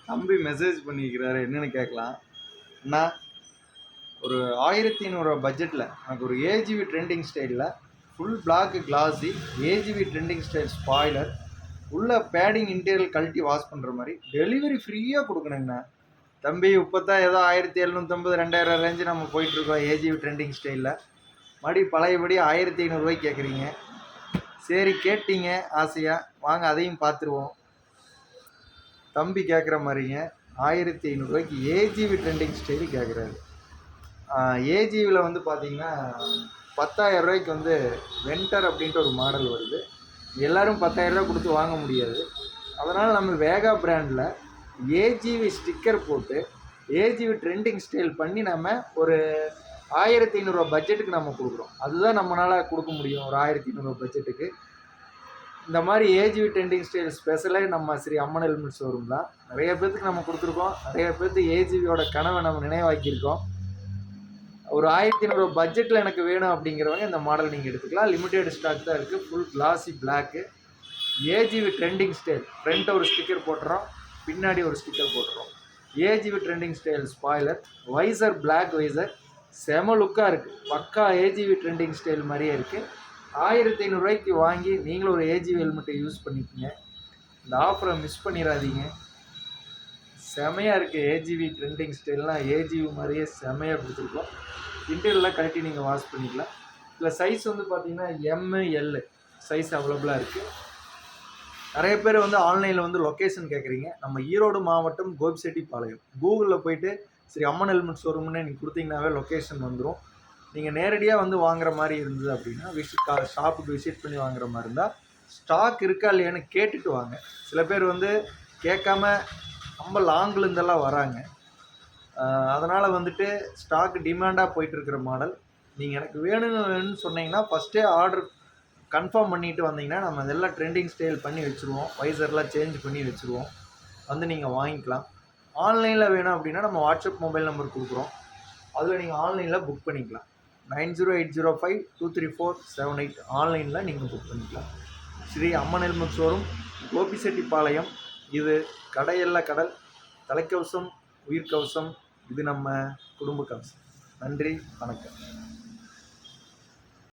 தம்பி மெசேஜ் பண்ணிக்கிறாரு, என்னன்னு கேட்கலாம். அண்ணா, ஒரு 1500 பட்ஜெட்டில் எனக்கு ஒரு ஏஜிவி ட்ரெண்டிங் ஸ்டைலில் full black classy AGV trending style spoiler உள்ள பேடிங் இன்டீரியல் கழட்டி வாஷ் பண்ணுற மாதிரி டெலிவரி ஃப்ரீயாக கொடுக்கணுங்கண்ணா. தம்பி, இப்போ தான் ஏதோ 1750 2000 ரேஞ்சு நம்ம போயிட்டுருக்கோம் ஏஜிவி ட்ரெண்டிங் ஸ்டைலில். மறுபடி பழையபடி 1500 கேட்குறீங்க. சரி, கேட்டீங்க ஆசையாக, வாங்க அதையும் பார்த்துருவோம். தம்பி கேட்குற மாதிரிங்க 1500 ஏஜிவி ட்ரெண்டிங் ஸ்டைல் கேட்குறாரு. ஏஜிவியில் வந்து பார்த்தீங்கன்னா 10,000 வந்து வென்டர் அப்படின்ட்டு ஒரு மாடல் வருது. எல்லோரும் 10,000 கொடுத்து வாங்க முடியாது. அதனால் நம்ம வேகா பிராண்டில் ஏஜிவி ஸ்டிக்கர் போட்டு ஏஜிவி ட்ரெண்டிங் ஸ்டைல் பண்ணி நம்ம ஒரு 1500 பட்ஜெட்டுக்கு நம்ம கொடுக்குறோம். அதுதான் நம்மளால் கொடுக்க முடியும். ஒரு 1500 பட்ஜெட்டுக்கு இந்த மாதிரி ஏஜிவி ட்ரெண்டிங் ஸ்டைல் ஸ்பெஷலே நம்ம ஸ்ரீ அம்மன் எலிமெண்ட்ஸ் ஷோரூம் தான். நிறைய பேருக்கு நம்ம கொடுத்துருக்கோம். நிறைய பேருக்கு ஏஜிவியோட கனவை நம்ம நினைவாக்கியிருக்கோம். ஒரு 1500 பட்ஜெட்டில் எனக்கு வேணும் அப்படிங்கிறவங்க இந்த மாடல் நீங்கள் எடுத்துக்கலாம். லிமிடெட் ஸ்டாக் தான் இருக்குது. Full classy black AGV trending style. Front ஒரு ஸ்டிக்கர் போட்டுறோம், பின்னாடி ஒரு ஸ்டிக்கர் போட்டுறோம். AGV trending style spoiler, visor black visor, செம லுக்காக இருக்குது. பக்கா ஏஜிவி ட்ரெண்டிங் ஸ்டைல் மாதிரியே இருக்குது. 1500 வாங்கி நீங்களும் ஒரு ஏஜிவி ஹெல்மெட்டை யூஸ் பண்ணிக்கோங்க. இந்த ஆஃபரை மிஸ் பண்ணிடாதீங்க. செமையாக இருக்குது. ஏஜிவி ட்ரெண்டிங் ஸ்டைல்லாம் ஏஜிவி மாதிரியே செமையாக கொடுத்துருக்கோம். இன்டீரியர்லாம் கழட்டி நீங்கள் வாஷ் பண்ணிக்கலாம். இதில் சைஸ் வந்து பார்த்தீங்கன்னா எம்எல் சைஸ் அவைலபிளாக இருக்குது. நிறைய பேர் வந்து ஆன்லைனில் வந்து லொக்கேஷன் கேட்குறீங்க. நம்ம ஈரோடு மாவட்டம் கோபிச்செட்டிப்பாளையம். கூகுளில் போய்ட்டு சரி அம்மன் ஹெல்மெட் ஷோரூம்னு நீங்கள் கொடுத்தீங்கன்னாவே லொக்கேஷன் வந்துடும். நீங்கள் நேரடியாக வந்து வாங்குற மாதிரி இருந்தது அப்படின்னா ஷாப்புக்கு விசிட் பண்ணி வாங்குற மாதிரி இருந்தால் ஸ்டாக் இருக்கா இல்லையான்னு கேட்டுட்டு வாங்க. சில பேர் வந்து கேட்காம ரொம்ப லாங்கிலேருந்தெல்லாம் வராங்க. அதனால் வந்துட்டு ஸ்டாக் டிமாண்டாக போயிட்டுருக்கிற மாடல். நீங்கள் எனக்கு வேணும்னு சொன்னீங்கன்னா ஃபஸ்ட்டே ஆர்டர் கன்ஃபார்ம் பண்ணிவிட்டு வந்தீங்கன்னா நம்ம இதெல்லாம் ட்ரெண்டிங் ஸ்டைல் பண்ணி வச்சுருவோம். வைசர்லாம் சேஞ்ச் பண்ணி வச்சுருவோம். வந்து நீங்கள் வாங்கிக்கலாம். ஆன்லைனில் வேணும் அப்படின்னா நம்ம வாட்ஸ்அப் மொபைல் நம்பர் கொடுக்குறோம். அதில் நீங்கள் ஆன்லைனில் புக் பண்ணிக்கலாம். 9080523478 ஆன்லைனில் நீங்கள் புக் பண்ணிக்கலாம். ஸ்ரீ அம்மன் ஹெல்மெட் ஷோரூம், கோபிச்செட்டிப்பாளையம். இது கடையல்ல கடல். தலைக்கவசம், உயிர்க்கவசம், இது நம்ம குடும்ப கவசம். நன்றி, வணக்கம்.